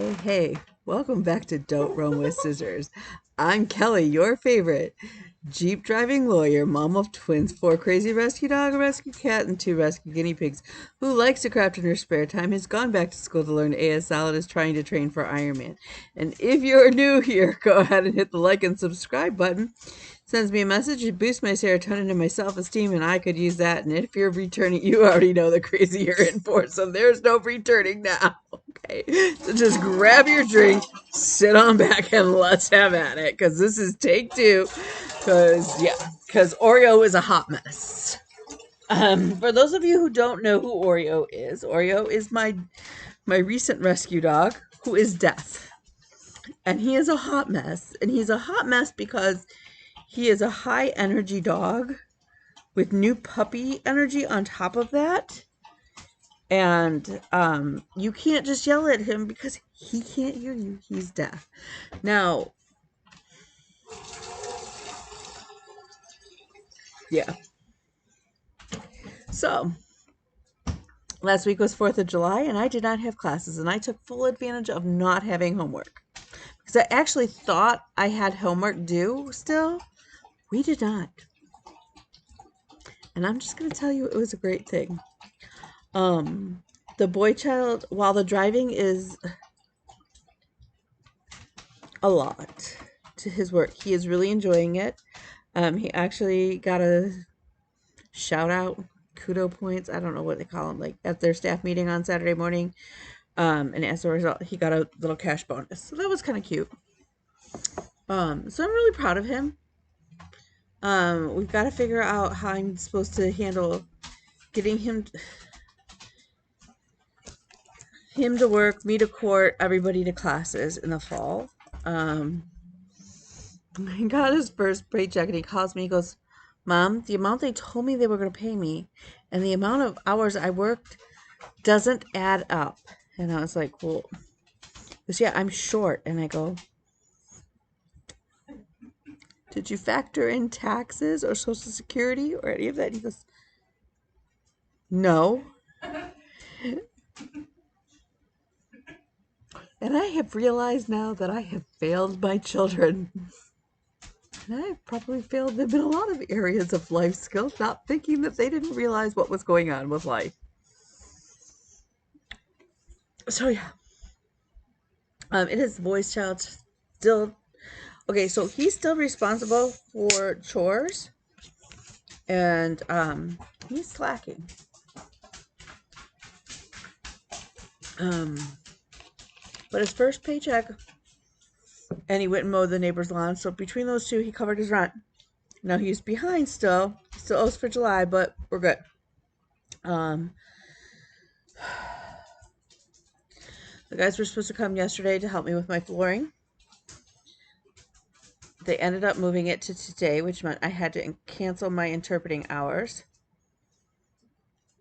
Hey, welcome back to Don't Run with Scissors. I'm Kelly, your favorite Jeep driving lawyer, mom of twins, 4 crazy rescue dog, a rescue cat, and 2 rescue guinea pigs, who likes to craft in her spare time, has gone back to school to learn ASL, and is trying to train for Ironman. And if you're new here, go ahead and hit the like and subscribe button. Sends me a message, it boosts my serotonin and my self-esteem, and I could use that. And if you're returning, you already know the crazy you're in for, so there's no returning now. Okay, so just grab your drink, sit on back, and let's have at it, because this is take 2. Because Oreo is a hot mess. For those of you who don't know who Oreo is my recent rescue dog who is deaf. And he is a hot mess. And he's a hot mess because he is a high energy dog with new puppy energy on top of that. And you can't just yell at him because he can't hear you. He's deaf. Now, yeah. So, last week was 4th of July, and I did not have classes, and I took full advantage of not having homework. Because I actually thought I had homework due still. We did not. And I'm just going to tell you, it was a great thing. The boy child, while the driving is a lot to his work, he is really enjoying it. He actually got a shout out, kudo points, I don't know what they call them, like at their staff meeting on Saturday morning. And as a result, he got a little cash bonus. So that was kind of cute. So I'm really proud of him. We've got to figure out how I'm supposed to handle getting him to work, me to court, everybody to classes in the fall. He got his first paycheck and he calls me, he goes, Mom, the amount they told me they were going to pay me and the amount of hours I worked doesn't add up. And I was like, well, because yeah, I'm short. And I go, did you factor in taxes or Social Security or any of that? He goes, no. And I have realized now that I have failed my children. And I've probably failed them in a lot of areas of life skills, not thinking that they didn't realize what was going on with life. So yeah. It is the boy's child still. Okay, so he's still responsible for chores. And he's slacking. But his first paycheck, and he went and mowed the neighbor's lawn. So between those two, he covered his rent. Now he's behind still. He still owes for July, but we're good. The guys were supposed to come yesterday to help me with my flooring. They ended up moving it to today, which meant I had to cancel my interpreting hours.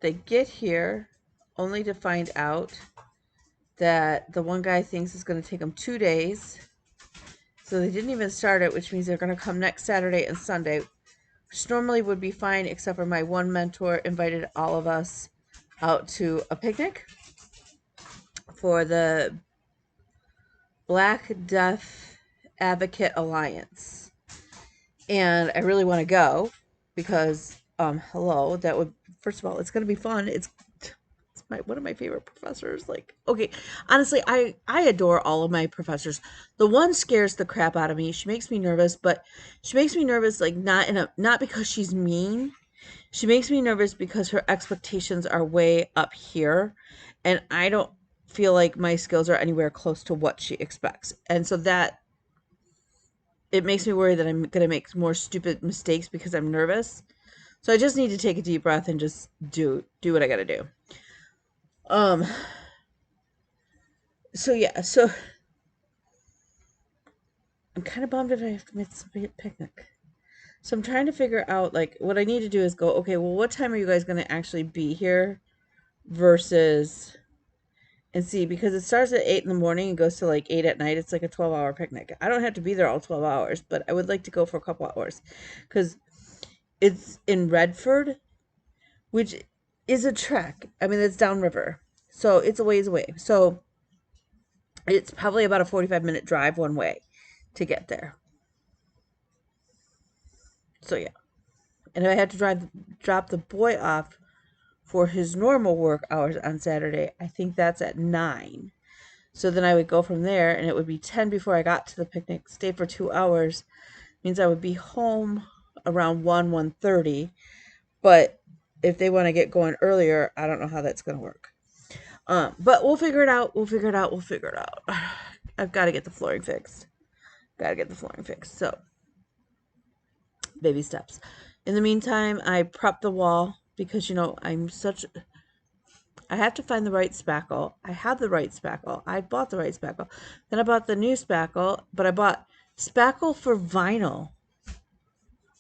They get here only to find out that the one guy thinks it's going to take them 2 days. So they didn't even start it, which means they're going to come next Saturday and Sunday, which normally would be fine, except for my one mentor invited all of us out to a picnic for the Black Deaf Advocate Alliance. And I really want to go because, hello, that would, first of all, it's going to be fun. It's one of my favorite professors. Like, okay, honestly, I adore all of my professors. The one scares the crap out of me. She makes me nervous, but she makes me nervous like not because she's mean. She makes me nervous because her expectations are way up here, and I don't feel like my skills are anywhere close to what she expects. And so that it makes me worry that I'm going to make more stupid mistakes because I'm nervous. So I just need to take a deep breath and just do what I got to do. So yeah, so I'm kind of bummed that I have to miss a picnic. So I'm trying to figure out, like, what I need to do is go, okay, well, what time are you guys going to actually be here versus, and see, because it starts at 8 in the morning and goes to like 8 at night. It's like a 12-hour picnic. I don't have to be there all 12 hours, but I would like to go for a couple hours because it's in Redford, which is a trek. I mean, it's downriver, so it's a ways away. So It's probably about a 45-minute drive one way to get there. So yeah. And if I had to drop the boy off for his normal work hours on Saturday, I think that's at 9. So then I would go from there, and it would be 10 before I got to the picnic, stay for 2 hours. Means I would be home around 1:30. But if they want to get going earlier, I don't know how that's going to work. But we'll figure it out. We'll figure it out. We'll figure it out. I've got to get the flooring fixed. So, baby steps. In the meantime, I prep the wall because, you know, I have to find the right spackle. I have the right spackle. I bought the right spackle. Then I bought the new spackle, but I bought spackle for vinyl.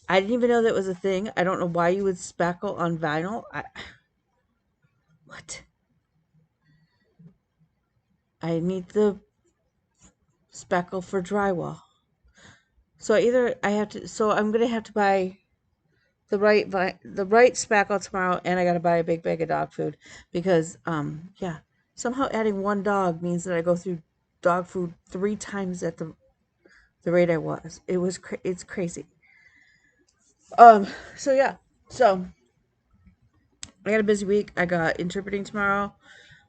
I didn't even know that was a thing. I don't know why you would spackle on vinyl. What? I need the spackle for drywall. So I'm gonna have to buy the right spackle tomorrow, and I gotta buy a big bag of dog food because yeah, somehow adding one dog means that I go through dog food 3 times at the rate I was. It's crazy. So yeah, so I got a busy week. I got interpreting tomorrow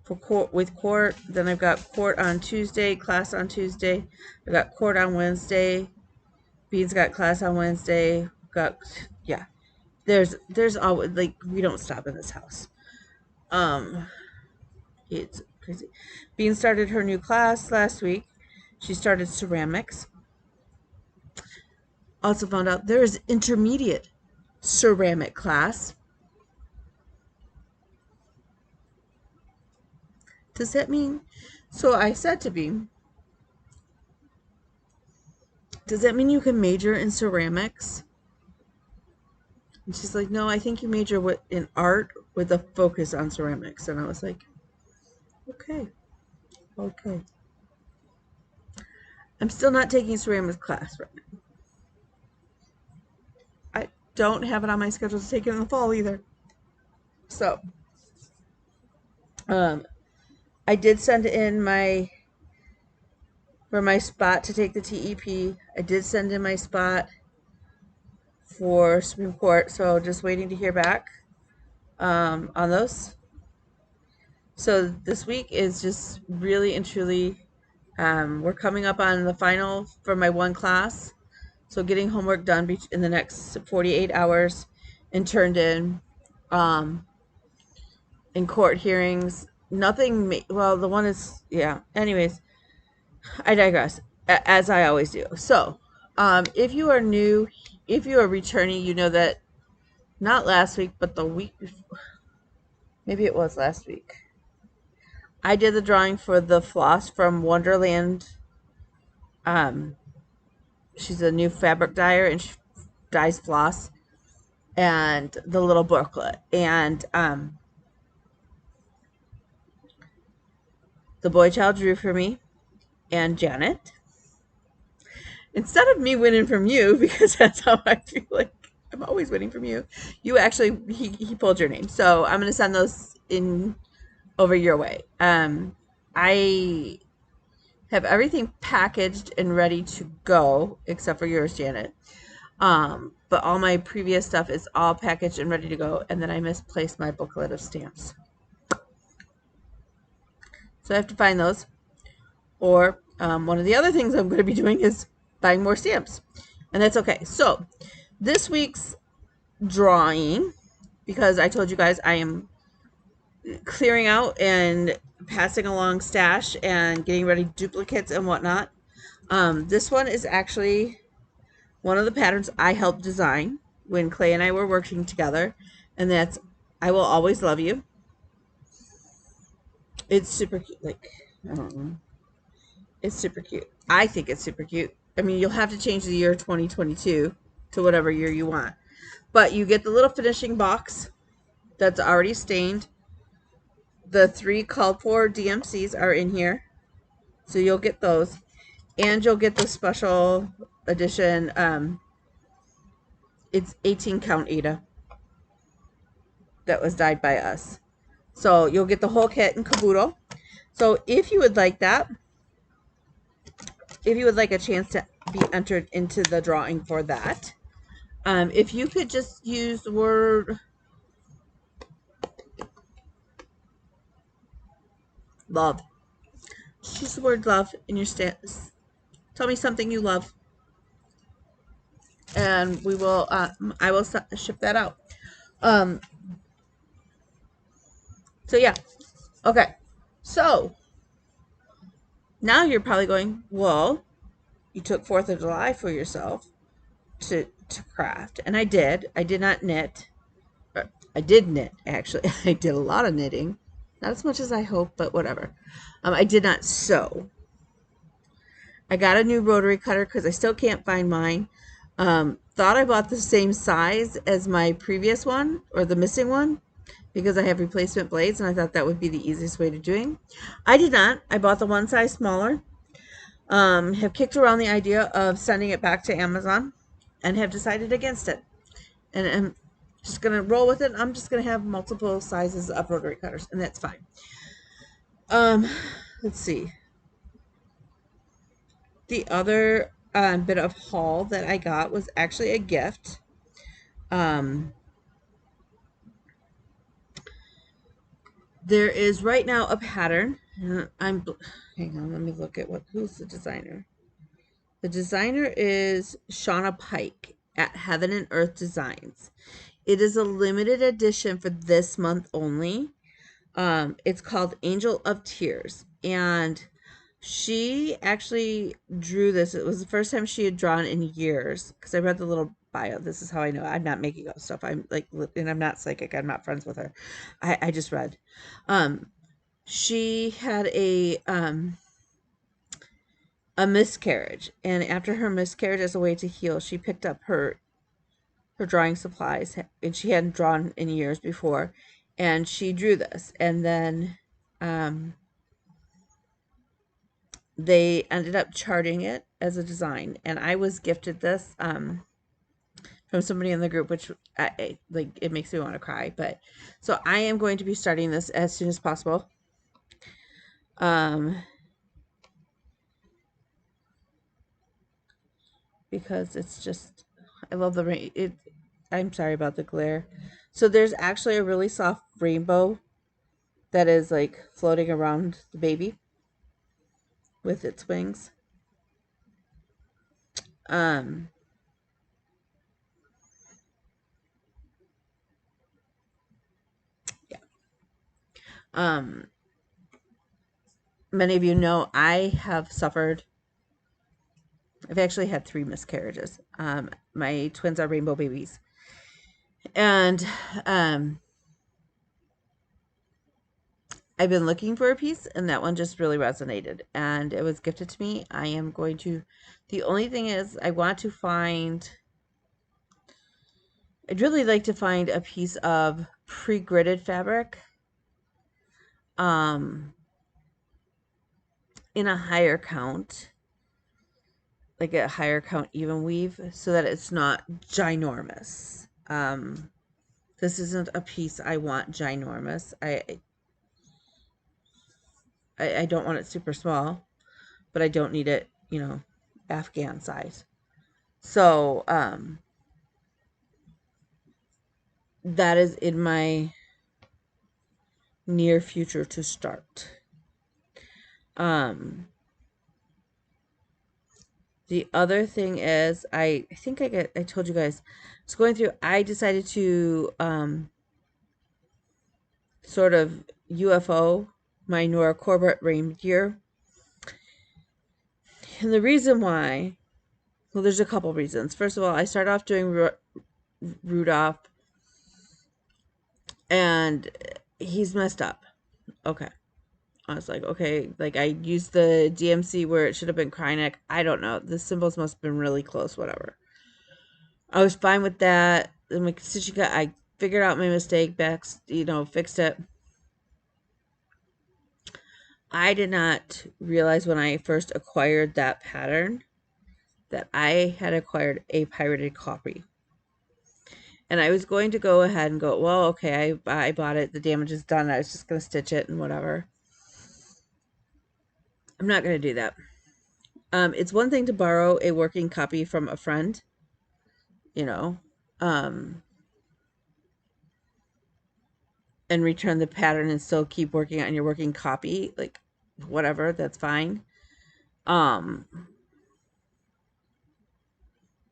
for court. Then I've got court on Tuesday, class on Tuesday. I got court on Wednesday. Beans got class on Wednesday. Yeah. There's always, like, we don't stop in this house. It's crazy. Bean started her new class last week. She started ceramics. Also found out there is intermediate ceramic class. Does that mean? So I said to Bean, does that mean you can major in ceramics? And she's like, no, I think you major in art with a focus on ceramics. And I was like, okay. I'm still not taking ceramics class right now. I don't have it on my schedule to take it in the fall either. So, I did send in my spot to take the TEP. I did send in my spot for Supreme Court, so just waiting to hear back on those. So this week is just really and truly, we're coming up on the final for my one class. So getting homework done in the next 48 hours and turned in court hearings. Nothing, well, the one is, yeah. Anyways, I digress, as I always do. So, if you are new, if you are returning, you know that not last week, but the week before, maybe it was last week, I did the drawing for the floss from Wonderland. She's a new fabric dyer, and she dyes floss, and the little booklet. And the boy child drew for me and Janet. Instead of me winning from you, because that's how I feel like I'm always winning from you, you actually, he pulled your name. So I'm going to send those in over your way. I have everything packaged and ready to go, except for yours, Janet. But all my previous stuff is all packaged and ready to go. And then I misplaced my booklet of stamps. So I have to find those. Or one of the other things I'm going to be doing is buying more stamps. And that's okay. So this week's drawing, because I told you guys I am clearing out and passing along stash and getting ready duplicates and whatnot. This one is actually one of the patterns I helped design when Clay and I were working together, and that's I Will Always Love You. It's super cute. Like, I don't know. It's super cute. I think it's super cute. I mean, you'll have to change the year 2022 to whatever year you want. But you get the little finishing box that's already stained. The 3 called for DMCs are in here. So you'll get those. And you'll get the special edition. It's 18 count Ada that was dyed by us. So you'll get the whole kit and caboodle. So if you would like that, if you would like a chance to be entered into the drawing for that. If you could just use the word love. Just use the word love in your stance. Tell me something you love, and we will. I will ship that out. Um. So yeah. Okay. So now you're probably going, well, you took 4th of July for yourself to craft, and I did. I did not knit. I did knit, actually. I did a lot of knitting. Not as much as I hoped, but whatever. I did not sew. I got a new rotary cutter because I still can't find mine. Thought I bought the same size as my previous one, or the missing one, because I have replacement blades, and I thought that would be the easiest way to doing. I did not. I bought the one size smaller. Have kicked around the idea of sending it back to Amazon, and have decided against it. And I'm just going to roll with it. I'm just going to have multiple sizes of rotary cutters, and that's fine. Let's see. The other bit of haul that I got was actually a gift. There is right now a pattern. Hang on, let me look at who's the designer. The designer is Shauna Pike at Heaven and Earth Designs. It is a limited edition for this month only. It's called Angel of Tears, and she actually drew this. It was the first time she had drawn in years, because I read the little bio. This is how I know. I'm not making up stuff. I'm like, and I'm not psychic. I'm not friends with her. I just read. She had a miscarriage, and after her miscarriage, as a way to heal, she picked up her drawing supplies, and she hadn't drawn in years before, and she drew this, and then they ended up charting it as a design, and I was gifted this from somebody in the group, which like, it makes me want to cry. But so I am going to be starting this as soon as possible. Because it's just, I love the rain. I'm sorry about the glare. So there's actually a really soft rainbow that is like floating around the baby with its wings. Yeah. Many of you know I have suffered. I've actually had 3 miscarriages. My twins are rainbow babies, and I've been looking for a piece, and that one just really resonated, and it was gifted to me. I am going to. The only thing is, I want to find. I'd really like to find a piece of pre-gridded fabric in a higher count, like a higher count even weave, so that it's not ginormous. This isn't a piece I want ginormous. I don't want it super small, but I don't need it, Afghan size. So that is in my near future to start. The other thing is, I think I told you guys, I was going through, I decided to sort of UFO my Nora Corbett reindeer. And the reason why, well, there's a couple reasons. First of all, I started off doing Rudolph, and he's messed up. Okay. I was like, okay, like I used the DMC where it should have been Krynic. I don't know. The symbols must have been really close, whatever. I was fine with that. And my stitching cut, I figured out my mistake, fixed it. I did not realize when I first acquired that pattern that I had acquired a pirated copy. And I was going to go ahead and go, well, okay, I bought it. The damage is done. I was just going to stitch it and whatever. I'm not going to do that. It's one thing to borrow a working copy from a friend, you know, um, and return the pattern and still keep working on your working copy, like whatever, that's fine. Um,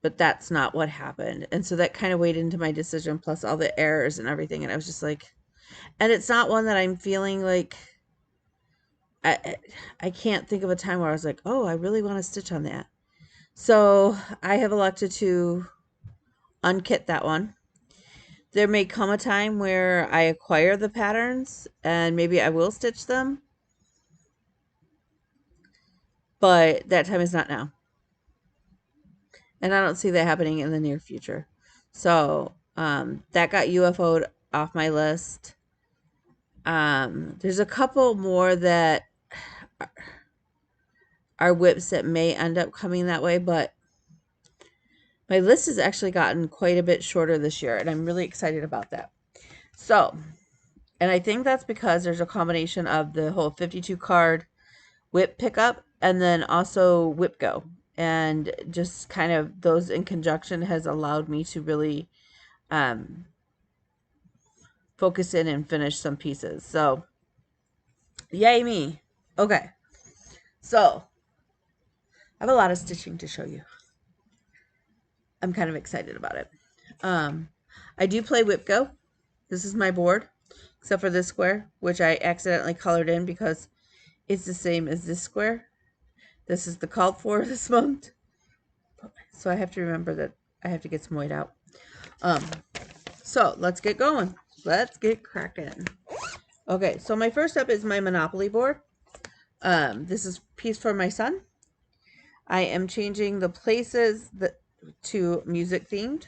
but that's not what happened. And so that kind of weighed into my decision, plus all the errors and everything. And I was just like, and it's not one that I'm feeling like I, I can't think of a time where I was like, oh, I really want to stitch on that. So I have elected to unkit that one. There may come a time where I acquire the patterns and maybe I will stitch them, but that time is not now. And I don't see that happening in the near future. So that got UFO'd off my list. There's a couple more that are whips that may end up coming that way, but my list has actually gotten quite a bit shorter this year, and I'm really excited about that. So, and I think that's because there's a combination of the whole 52 card whip pickup and then also whip go. And just kind of those in conjunction has allowed me to really focus in and finish some pieces. So, yay me. Okay. So, I have a lot of stitching to show you. I'm kind of excited about it. I do play whip go. This is my board, except for this square, which I accidentally colored in because it's the same as this square. This is the called for this month. So I have to remember that I have to get some white out. So let's get going. Let's get cracking. Okay, so my first up is my Monopoly board. This is a piece for my son. I am changing the places to music themed.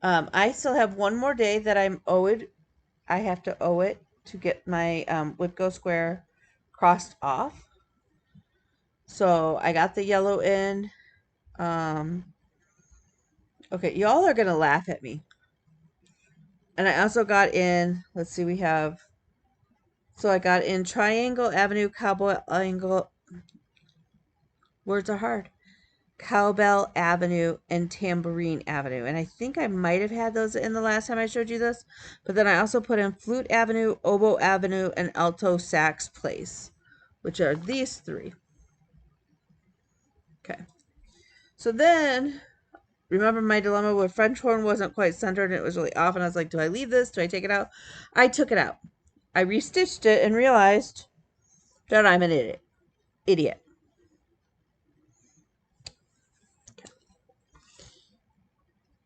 I still have one more day that I have to owe it to get my whip go square crossed off. So I got the yellow in. Okay, y'all are gonna laugh at me. And I also got in, let's see, so I got in Triangle Avenue, Cowboy Angle, words are hard, Cowbell Avenue, and Tambourine Avenue. And I think I might have had those in the last time I showed you this. But then I also put in Flute Avenue, Oboe Avenue, and Alto Sax Place, which are these three. Okay. So then, remember my dilemma where French horn wasn't quite centered and it was really off. And I was like, do I leave this? Do I take it out? I took it out. I restitched it and realized that I'm an idiot.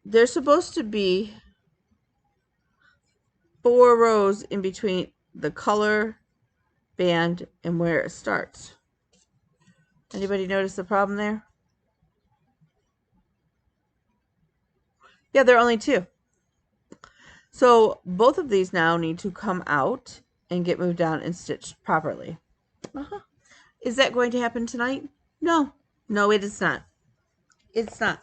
There's supposed to be 4 rows in between the color band and where it starts. Anybody notice the problem there? Yeah, there are only 2. So both of these now need to come out and get moved down and stitched properly. Is that going to happen tonight? No. No, it is not. It's not.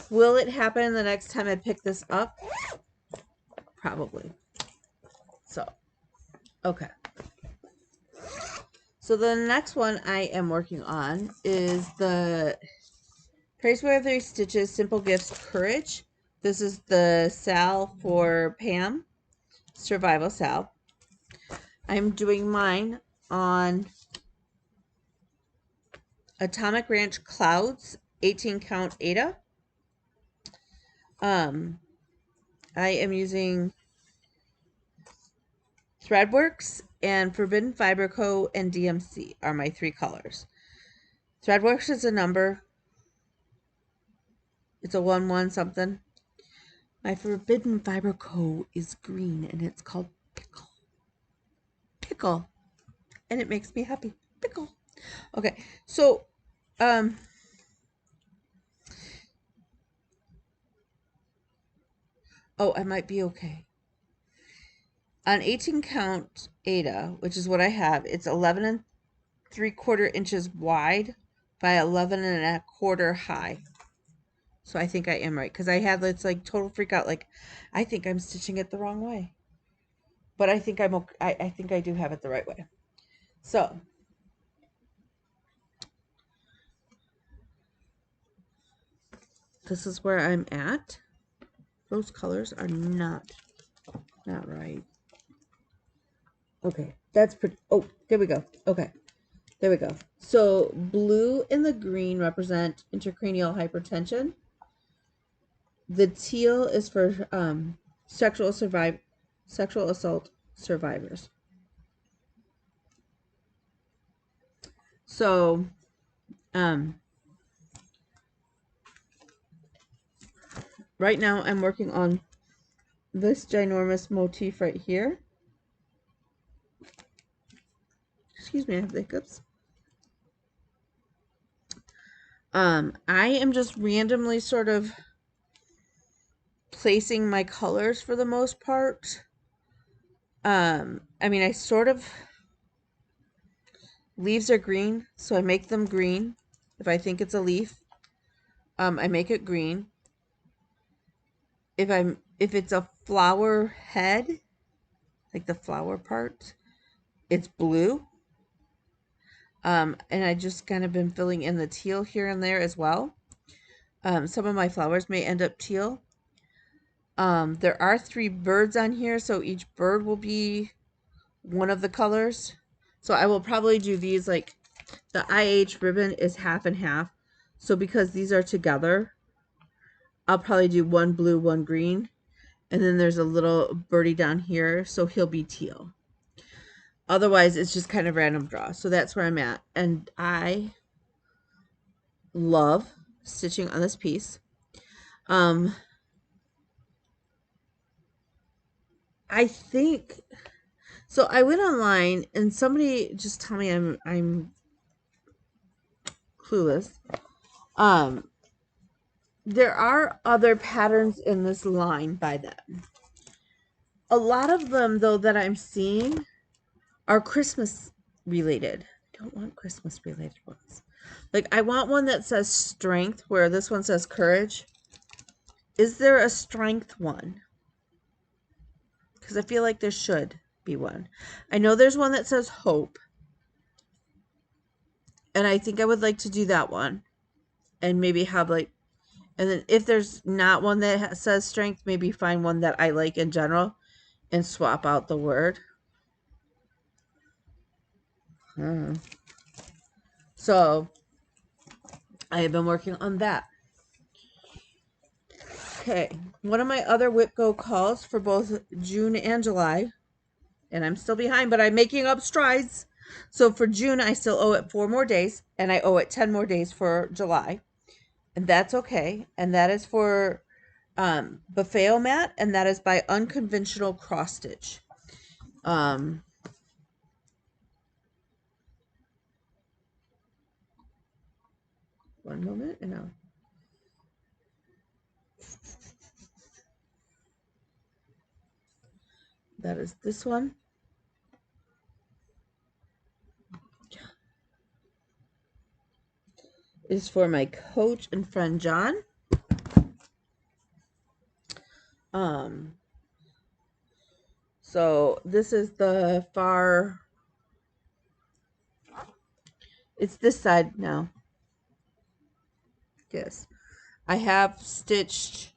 Will it happen the next time I pick this up? Probably. So, okay. So the next one I am working on is the Praiseworthy Stitches Simple Gifts Courage. This is the Sal for Pam, Survival Sal. I'm doing mine on Atomic Ranch Clouds 18 count Ada. I am using Threadworks and Forbidden Fiber Co. and DMC are my 3 colors. Threadworks is a number. It's a 1-1 something. My Forbidden Fiber Co. is green and it's called Pickle. Pickle. And it makes me happy. Pickle. Okay, so oh, I might be okay. On 18 count Ada, which is what I have, it's 11 3/4 inches wide by 11 1/4 high. So I think I am right because I had this like total freak out. Like I think I'm stitching it the wrong way, but I think I'm okay. I think I do have it the right way. So this is where I'm at. Those colors are not right. Okay, that's pretty. Oh, there we go. Okay, there we go. So blue and the green represent intracranial hypertension. The teal is for sexual assault survivors. So right now I'm working on this ginormous motif right here. Excuse me, I have the hiccups. I am just randomly sort of placing my colors for the most part. I mean, I sort of, leaves are green, so I make them green. If I think it's a leaf, I make it green. If it's a flower head, like the flower part, it's blue. And I just kind of been filling in the teal here and there as well. Some of my flowers may end up teal. There are 3 birds on here, so each bird will be one of the colors. So I will probably do these, like the IH ribbon is half and half. So because these are together, I'll probably do one blue, one green. And then there's a little birdie down here, so he'll be teal. Otherwise, it's just kind of random draw. So that's where I'm at. And I love stitching on this piece. I think so. I went online and somebody just told me I'm clueless. There are other patterns in this line by them. A lot of them, though, that I'm seeing are Christmas related. I don't want Christmas related ones. Like, I want one that says strength, where this one says courage. Is there a strength one? Because I feel like there should be one. I know there's one that says hope. And I think I would like to do that one. And maybe have like, and then if there's not one that says strength, maybe find one that I like in general and swap out the word. So I have been working on that. Okay, one of my other Whip Go calls for both June and July, and I'm still behind, but I'm making up strides. So for June, I still owe it 4 more days, and I owe it 10 more days for July, and that's okay. And that is for Buffalo mat, and that is by Unconventional Cross Stitch. One moment, and I'll... That is this one. It is for my coach and friend John. So this is the far, it's this side now. Yes. I have stitched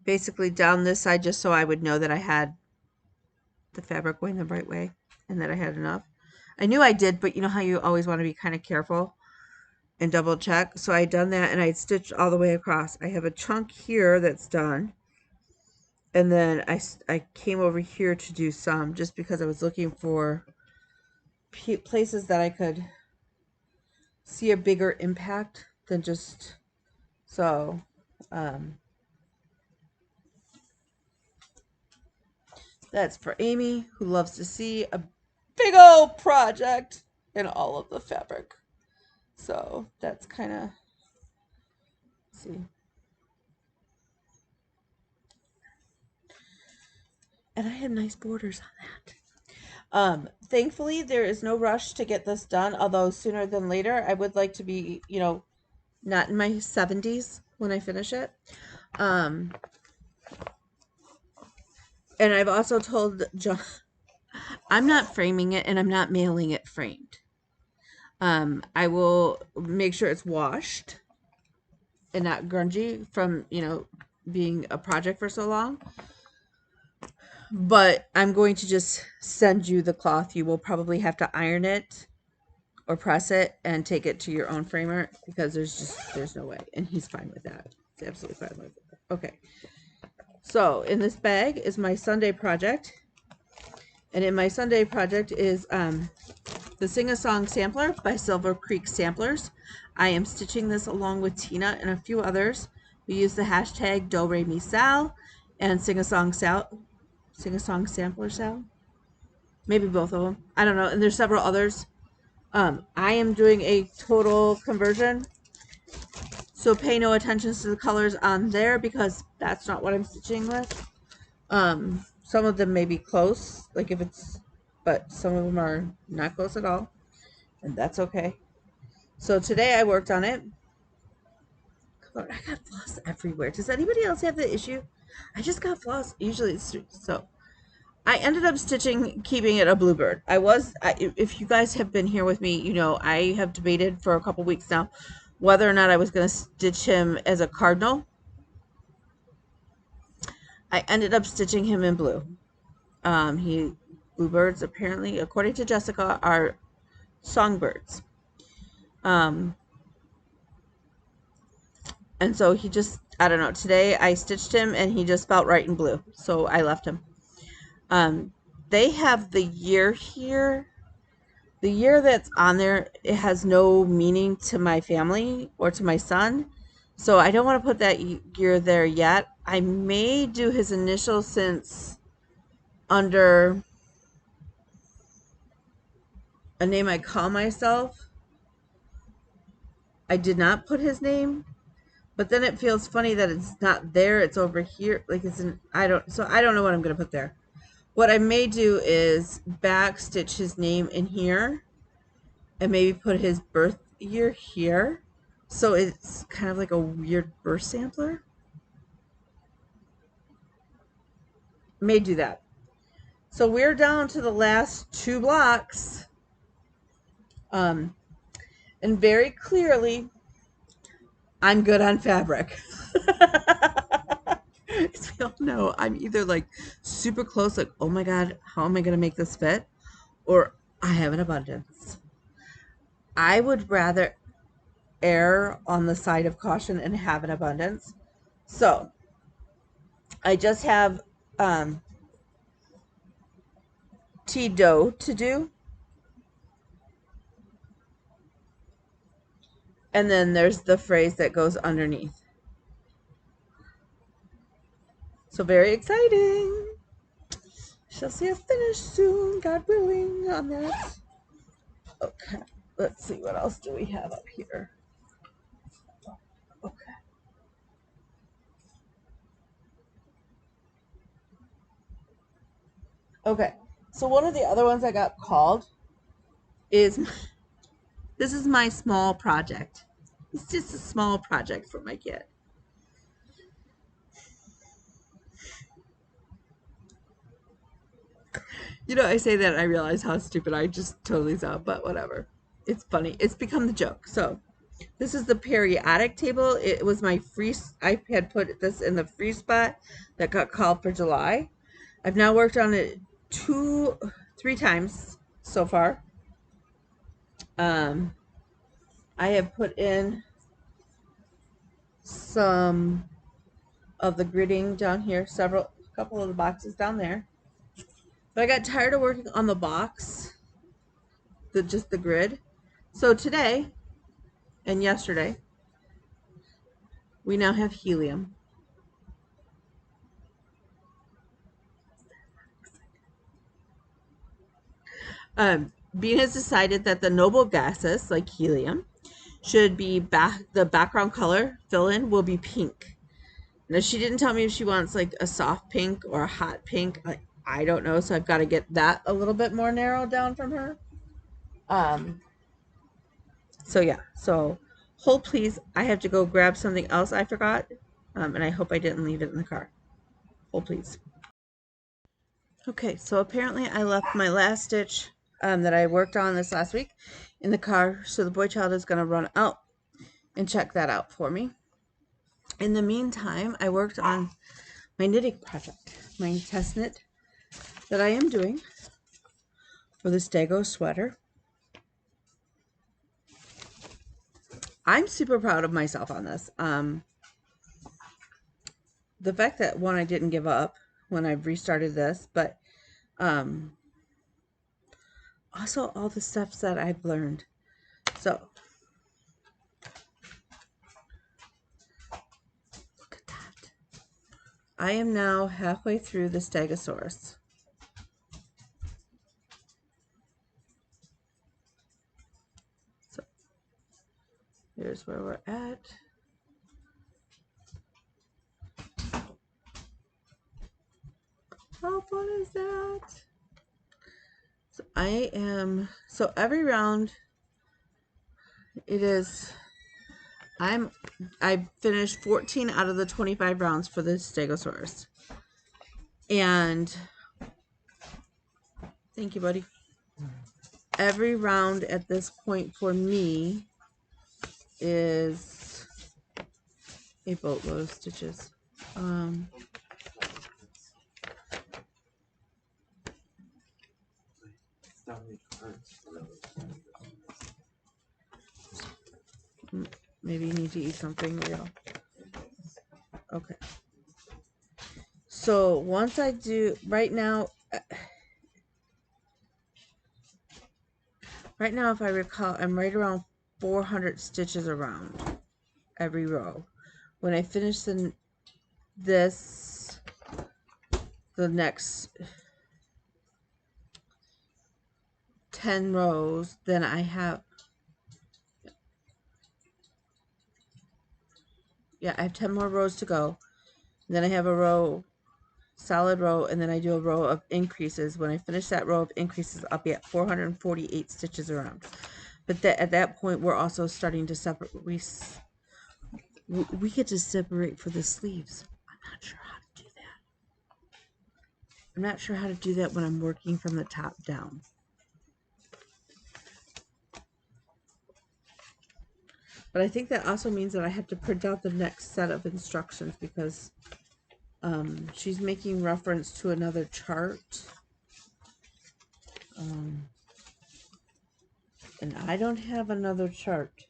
basically down this side just so I would know that I had the fabric going the right way and that I had enough. I knew I did, but you know how you always want to be kind of careful and double check. So I done that and I stitched all the way across. I have a chunk here that's done. And then I came over here to do some just because I was looking for places that I could see a bigger impact than just so. That's for Amy, who loves to see a big old project in all of the fabric. So that's kind of, see. And I have nice borders on that. Thankfully, there is no rush to get this done, although sooner than later, I would like to be, you know, not in my 70s when I finish it. And I've also told John, I'm not framing it and I'm not mailing it framed. I will make sure it's washed. and not grungy from, you know, being a project for so long. But I'm going to just send you the cloth. You will probably have to iron it or press it and take it to your own framer, because there's no way. And he's fine with that. He's absolutely fine with it. Okay. So in this bag is my Sunday project. And in my Sunday project is the Sing a Song Sampler by Silver Creek Samplers. I am stitching this along with Tina and a few others. We use the hashtag Do Re Mi Sal and Sing a Song Sampler Sal. Maybe both of them. I don't know. And there's several others. I am doing a total conversion, so pay no attention to the colors on there because that's not what I'm stitching with. Some of them may be close, like if it's, but some of them are not close at all, and that's okay. So today I worked on it. God, I got floss everywhere. Does anybody else have the issue? I just got floss. Usually it's so. I ended up keeping it a Bluebird. If you guys have been here with me, you know, I have debated for a couple weeks now whether or not I was going to stitch him as a cardinal. I ended up stitching him in blue. Bluebirds, apparently, according to Jessica, are songbirds. And so he just, I don't know, today I stitched him and he just felt right in blue. So I left him. They have the year here. The year that's on there, it has no meaning to my family or to my son. So I don't want to put that year there yet. I may do his initials since under a name I call myself, I did not put his name, but then it feels funny that it's not there. It's over here. Like I don't know what I'm going to put there. What I may do is backstitch his name in here and maybe put his birth year here. So it's kind of like a weird birth sampler. May do that. So we're down to the last 2 blocks. And very clearly, I'm good on fabric. As we all know, I'm either like super close, like, oh my God, how am I going to make this fit? Or I have an abundance. I would rather err on the side of caution and have an abundance. So I just have tea dough to do. And then there's the phrase that goes underneath. So very exciting. Shall see us finish soon, God willing, on that. Okay, let's see, what else do we have up here? Okay. Okay, so one of the other ones I got called is, this is my small project. It's just a small project for my kid. You know, I say that and I realize how stupid I just totally sound, but whatever. It's funny. It's become the joke. So this is the periodic table. It was my free, I had put this in the free spot that got called for July. I've now worked on it 3 times so far. I have put in some of the gridding down here, a couple of the boxes down there. But I got tired of working on the box, just the grid. So today and yesterday, we now have Helium. Bean has decided that the noble gases, like Helium, should be the background color fill-in will be pink. Now, she didn't tell me if she wants like a soft pink or a hot pink. I don't know, so I've got to get that a little bit more narrowed down from her. So yeah, so hold please. I have to go grab something else I forgot, and I hope I didn't leave it in the car. Hold please. Okay, so apparently I left my last stitch that I worked on this last week in the car, so the boy child is going to run out and check that out for me. In the meantime, I worked on my knitting project, my chestnut that I am doing for the Stego sweater. I'm super proud of myself on this. The fact that, one, I didn't give up when I restarted this, but also all the steps that I've learned. So, look at that. I am now halfway through the Stegosaurus. So, here's where we're at. Oh, what is that? So so every round it is, I finished 14 out of the 25 rounds for the Stegosaurus. And thank you, buddy. Every round at this point for me is a boatload of stitches. Maybe you need to eat something real. Okay. So once I do, right now, if I recall, I'm right around 400 stitches around every row. When I finish the next 10 rows, then I have, I have 10 more rows to go. Then I have a solid row, and then I do a row of increases. When I finish that row of increases, I'll be at 448 stitches around. But at that point, we're also starting to separate. We get to separate for the sleeves. I'm not sure how to do that. I'm not sure how to do that when I'm working from the top down. But I think that also means that I have to print out the next set of instructions, because she's making reference to another chart. And I don't have another chart.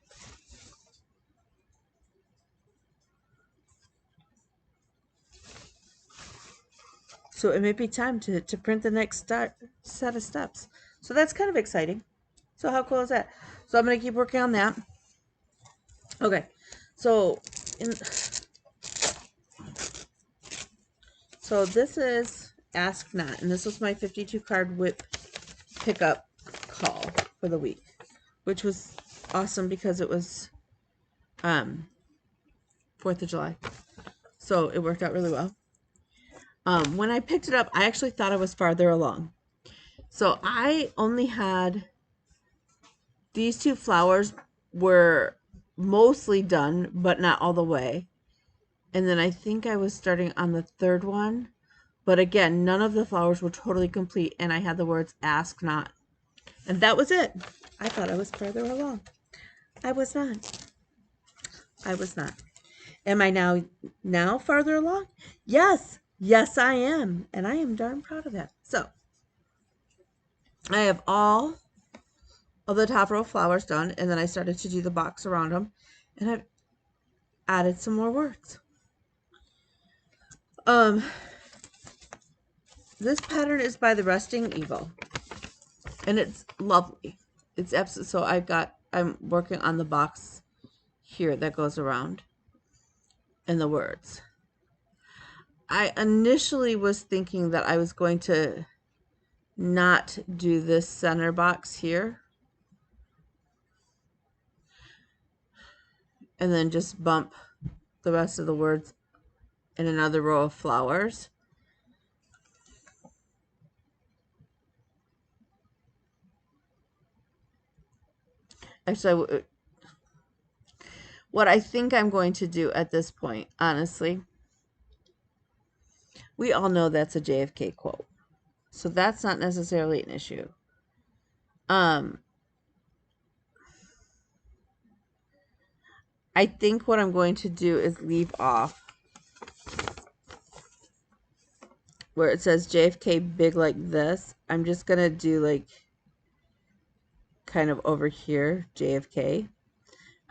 So it may be time to print the next set of steps. So that's kind of exciting. So how cool is that? So I'm going to keep working on that. Okay. So this is Ask Not, and this was my 52 card whip pickup call for the week, which was awesome because it was 4th of July. So it worked out really well. When I picked it up, I actually thought I was farther along. So I only had these 2 flowers were mostly done, but not all the way. And then I think I was starting on the 3rd one. But again, none of the flowers were totally complete, and I had the words Ask Not. And that was it. I thought I was further along. I was not. I was not. Am I now farther along? Yes. Yes, I am. And I am darn proud of that. So, I have all of the top row flowers done, and then I started to do the box around them, and I've added some more words. This pattern is by the Resting Eagle, and it's lovely. It's absolutely, so I'm working on the box here that goes around and the words. I initially was thinking that I was going to not do this center box here and then just bump the rest of the words in another row of flowers. Actually, what I think I'm going to do at this point, honestly, we all know that's a JFK quote, so that's not necessarily an issue. I think what I'm going to do is leave off where it says JFK big like this. I'm just going to do like kind of over here, JFK.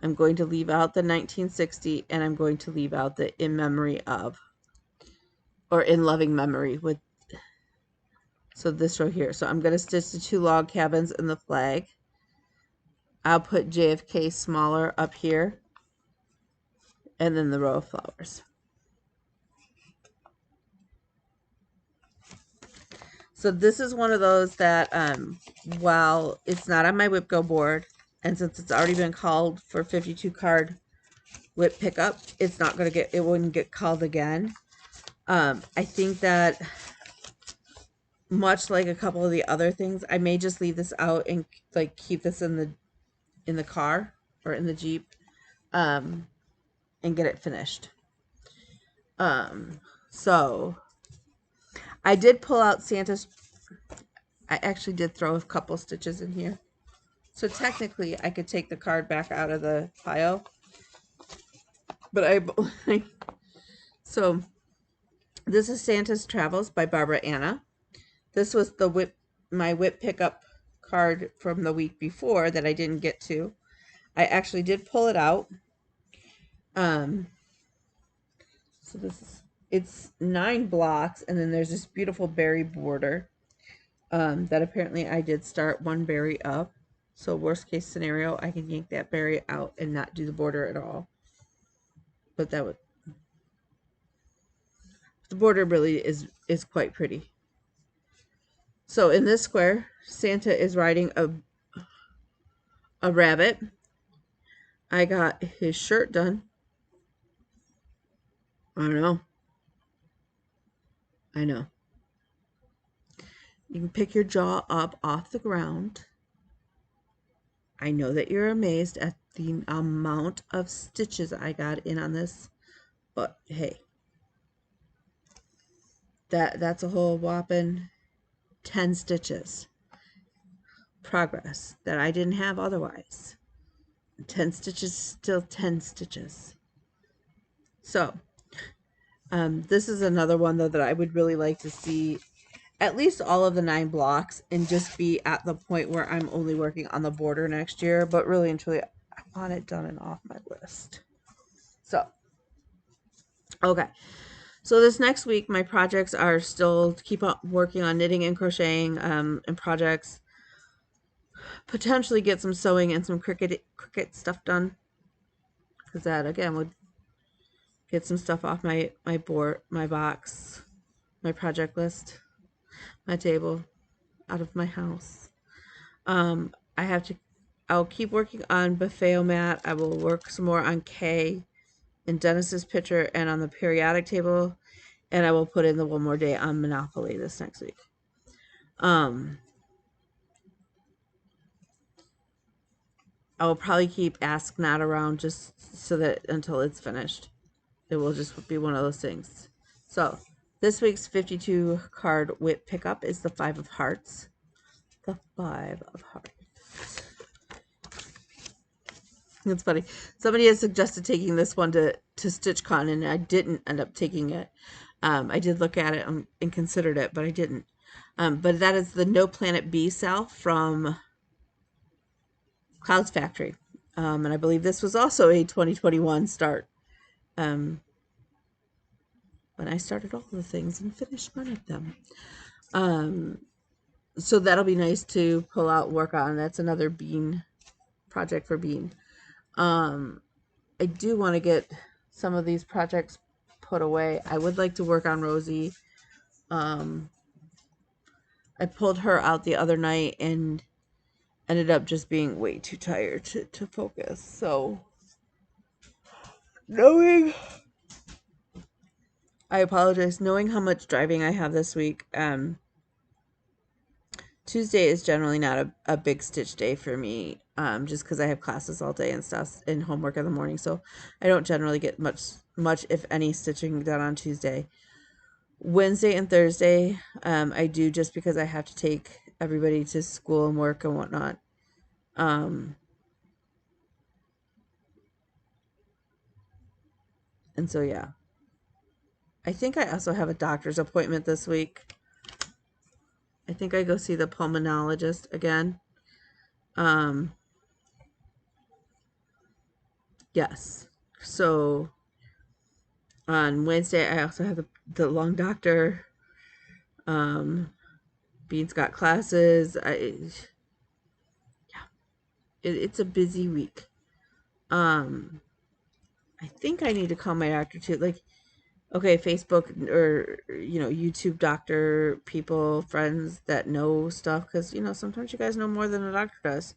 I'm going to leave out the 1960 and I'm going to leave out the in memory of, or in loving memory with, so this row here. So I'm going to stitch the 2 log cabins and the flag. I'll put JFK smaller up here and then the row of flowers. So this is one of those that, while it's not on my whip go board, and since it's already been called for 52 card whip pickup, it's not going to get, it wouldn't get called again. I think that much like a couple of the other things, I may just leave this out and like keep this in the car or in the Jeep, and get it finished. So I did pull out Santa's, I actually did throw a couple stitches in here. So technically I could take the card back out of the pile, but so this is Santa's Travels by Barbara Anna. This was the my whip pickup card from the week before that I didn't get to. I actually did pull it out. So it's 9 blocks, and then there's this beautiful berry border that apparently I did start one berry up. So worst case scenario, I can yank that berry out and not do the border at all. But that would, the border really is quite pretty. So in this square, Santa is riding a rabbit. I got his shirt done. I know. You can pick your jaw up off the ground. I know that you're amazed at the amount of stitches I got in on this, but hey, that's a whole whopping 10 stitches progress that I didn't have otherwise. 10 stitches, still 10 stitches. So this is another one though that I would really like to see at least all of the 9 blocks and just be at the point where I'm only working on the border next year. But really and truly, I want it done and off my list. So, okay. So this next week, my projects are still to keep on working on knitting and crocheting and projects. Potentially get some sewing and some Cricut stuff done. Because that, again, would get some stuff off my board, my box, my project list, my table, out of my house. I'll keep working on Buffet Mat. I will work some more on K and Dennis's picture and on the periodic table. And I will put in the one more day on Monopoly this next week. I will probably keep Ask Not around just so that until it's finished. It will just be one of those things. So this week's 52 card whip pickup is the 5 of Hearts. The 5 of Hearts. It's funny. Somebody has suggested taking this one to StitchCon, and I didn't end up taking it. I did look at it and considered it, but I didn't. But that is the No Planet B cell from Clouds Factory. And I believe this was also a 2021 start. When I started all the things and finished one of them. So that'll be nice to pull out, work on. That's another Bean project for Bean. I do want to get some of these projects put away. I would like to work on Rosie. I pulled her out the other night and ended up just being way too tired to focus. So I apologize. Knowing how much driving I have this week, Tuesday is generally not a big stitch day for me, just because I have classes all day and stuff and homework in the morning. So I don't generally get much, if any, stitching done on Tuesday. Wednesday and Thursday, I do just because I have to take everybody to school and work and whatnot. And so, yeah. I think I also have a doctor's appointment this week. I think I go see the pulmonologist again. Yes. So on Wednesday, I also have the lung doctor. Bean's got classes. It's a busy week. I think I need to call my doctor too. Like, okay, Facebook or YouTube doctor people, friends that know stuff, because sometimes you guys know more than a doctor does.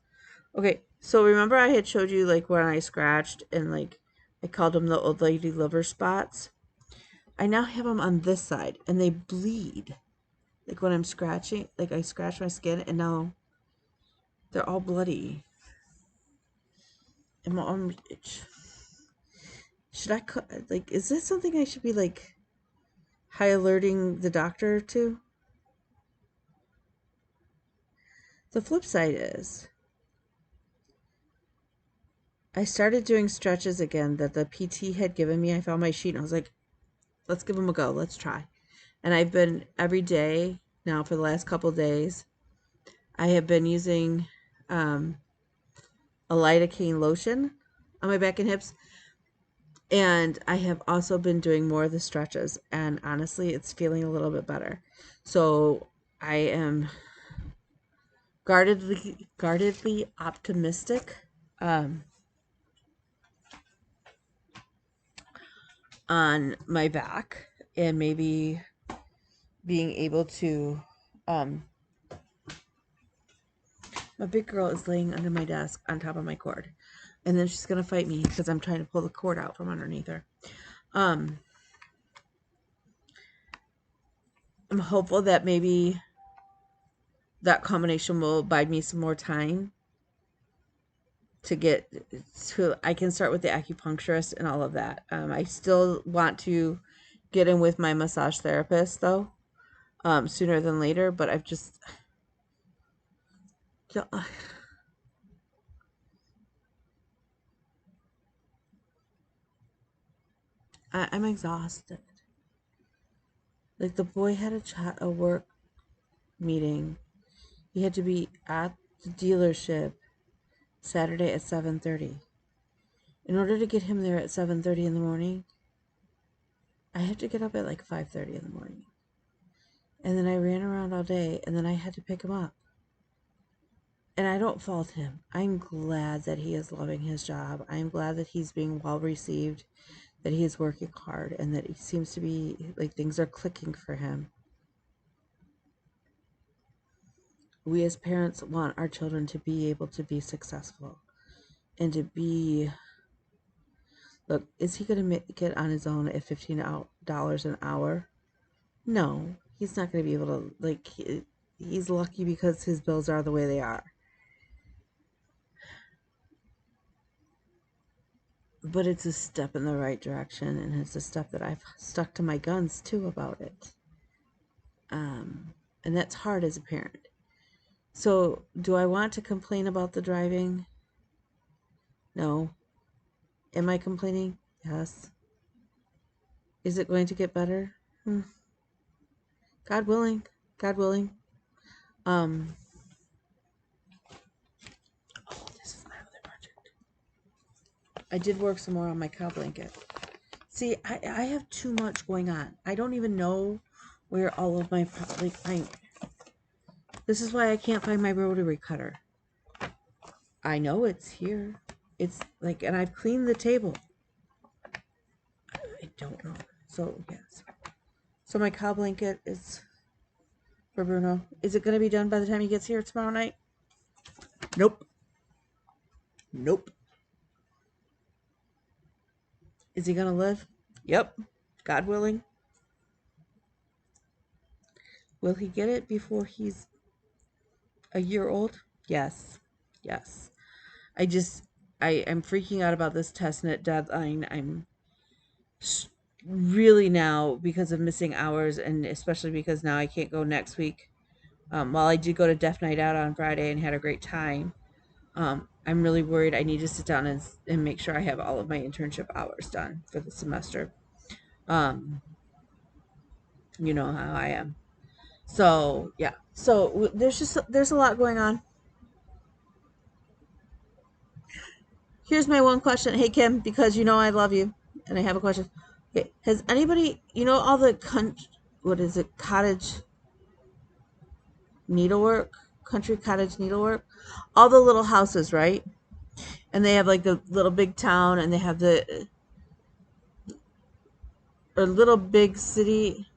Okay, so remember I had showed you like when I scratched and like I called them the old lady liver spots. I now have them on this side and they bleed. Like when I'm scratching, like I scratch my skin and now they're all bloody. And my arm, should I like? Is this something I should be like high alerting the doctor to? The flip side is, I started doing stretches again that the PT had given me. I found my sheet and I was like, let's give them a go. Let's try. And I've been every day now for the last couple of days. I have been using a lidocaine lotion on my back and hips. And I have also been doing more of the stretches. And honestly, it's feeling a little bit better. So I am guardedly optimistic on my back and maybe being able to my big girl is laying under my desk on top of my cord, and then she's gonna fight me because I'm trying to pull the cord out from underneath her. I'm hopeful that maybe that combination will buy me some more time to get to, I can start with the acupuncturist and all of that. I still want to get in with my massage therapist though, sooner than later, but I've just, I'm exhausted. Like the boy had a work meeting. He had to be at the dealership Saturday at 7:30. In order to get him there at 7:30 in the morning, I have to get up at like 5:30 in the morning. And then I ran around all day and then I had to pick him up. And I don't fault him. I'm glad that he is loving his job. I'm glad that he's being well received, that he is working hard, and that he seems to be like things are clicking for him. We as parents want our children to be able to be successful and to be, look, is he going to make it on his own at $15 an hour? No, he's not going to be able to, like, he's lucky because his bills are the way they are. But it's a step in the right direction, and it's a step that I've stuck to my guns too about it. And that's hard as a parent. So, do I want to complain about the driving? No. Am I complaining? Yes. Is it going to get better? God willing. God willing. This is my other project. I did work some more on my cow blanket. See, I have too much going on. I don't even know where all of my, this is why I can't find my rotary cutter. I know it's here. It's like, and I've cleaned the table. I don't know. So, yes. So my cow blanket is for Bruno. Is it going to be done by the time he gets here tomorrow night? Nope. Nope. Is he going to live? Yep. God willing. Will he get it before he's a year old? Yes. Yes. I'm freaking out about this Chestnut deadline. I'm really now, because of missing hours, and especially because now I can't go next week. While I did go to Deaf Night Out on Friday and had a great time, I'm really worried. I need to sit down and make sure I have all of my internship hours done for the semester. Um, you know how I am. So yeah. So there's a lot going on. Here's my one question. Hey Kim, because you know I love you, and I have a question. Okay, has anybody, all the what is it, cottage needlework, country cottage needlework, all the little houses, right? And they have like the little big town, and they have the or little big city,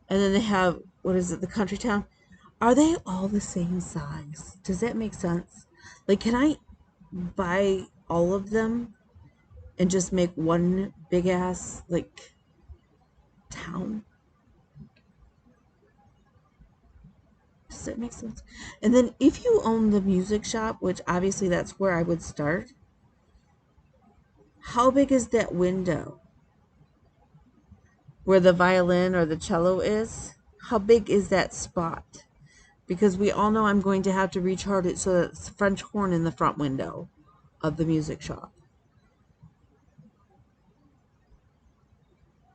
and then they have, what is it, the country town. Are they all the same size? Does that make sense? Like, can I buy all of them and just make one big ass like town? Does that make sense? And then if you own the music shop, which obviously that's where I would start, how big is that window where the violin or the cello is? How big is that spot? Because we all know I'm going to have to recharge it so that it's French horn in the front window of the music shop.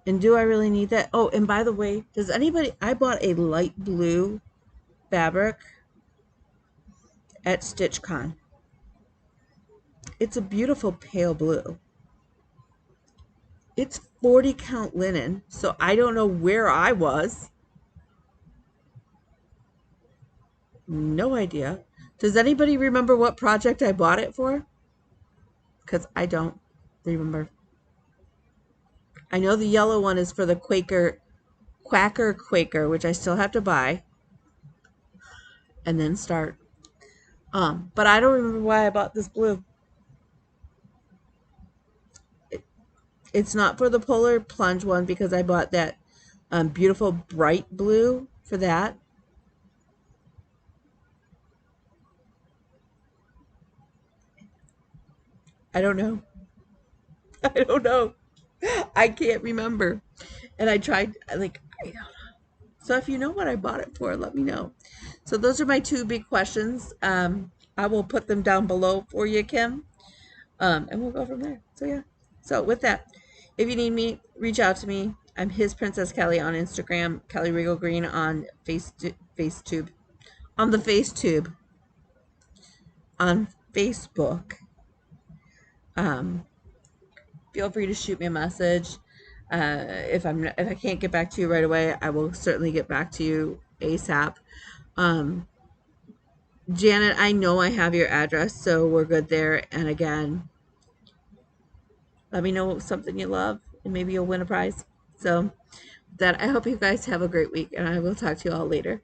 And do I really need that? Oh, and by the way, I bought a light blue fabric at StitchCon. It's a beautiful pale blue. It's 40 count linen, so I don't know where I was. No idea. Does anybody remember what project I bought it for? Because I don't remember. I know the yellow one is for the Quacker Quaker, which I still have to buy and then start. But I don't remember why I bought this blue. It's not for the Polar Plunge one because I bought that beautiful bright blue for that. I don't know. I don't know. I can't remember. And I tried, like, I don't know. So if you know what I bought it for, let me know. So those are my two big questions. I will put them down below for you, Kim. And we'll go from there. So yeah. So with that, if you need me, reach out to me. I'm His Princess Kelly on Instagram, Kelly Regal Green on FaceTube, on the FaceTube, on Facebook. Um, Feel free to shoot me a message. If I can't get back to you right away, I will certainly get back to you ASAP. Um, Janet, I know I have your address, so we're good there. And again, let me know something you love, and maybe you'll win a prize. So that I hope you guys have a great week, and I will talk to you all later.